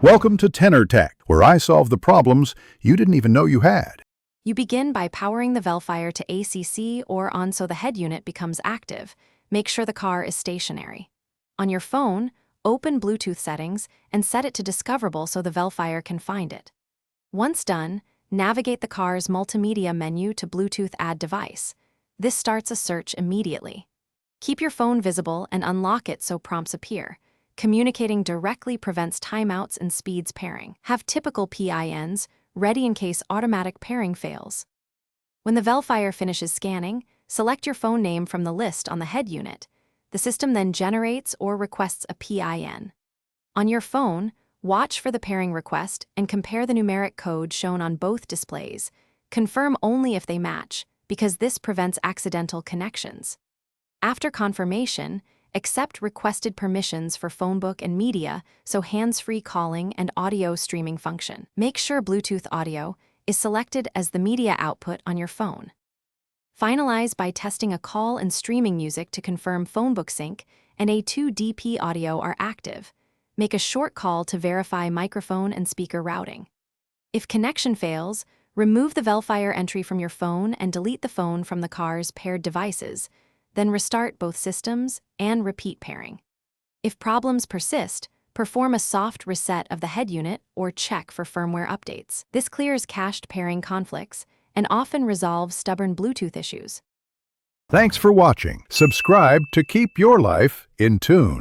Welcome to Tenor Tech, where I solve the problems you didn't even know you had. You begin by powering the Vellfire to ACC or on so the head unit becomes active. Make sure the car is stationary. On your phone, open Bluetooth settings and set it to discoverable so the Vellfire can find it. Once done, navigate the car's multimedia menu to Bluetooth Add Device. This starts a search immediately. Keep your phone visible and unlock it so prompts appear. Communicating directly prevents timeouts and speeds pairing. Have typical PINs ready in case automatic pairing fails. When the Vellfire finishes scanning, select your phone name from the list on the head unit. The system then generates or requests a PIN. On your phone, watch for the pairing request and compare the numeric code shown on both displays. Confirm only if they match, because this prevents accidental connections. After confirmation, accept requested permissions for phonebook and media, so hands-free calling and audio streaming function. Make sure Bluetooth audio is selected as the media output on your phone. Finalize by testing a call and streaming music to confirm phonebook sync and A2DP audio are active. Make a short call to verify microphone and speaker routing. If connection fails, remove the Vellfire entry from your phone and delete the phone from the car's paired devices. Then restart both systems and repeat pairing. If problems persist, perform a soft reset of the head unit or check for firmware updates. This clears cached pairing conflicts and often resolves stubborn Bluetooth issues. Thanks for watching. Subscribe to keep your life in tune.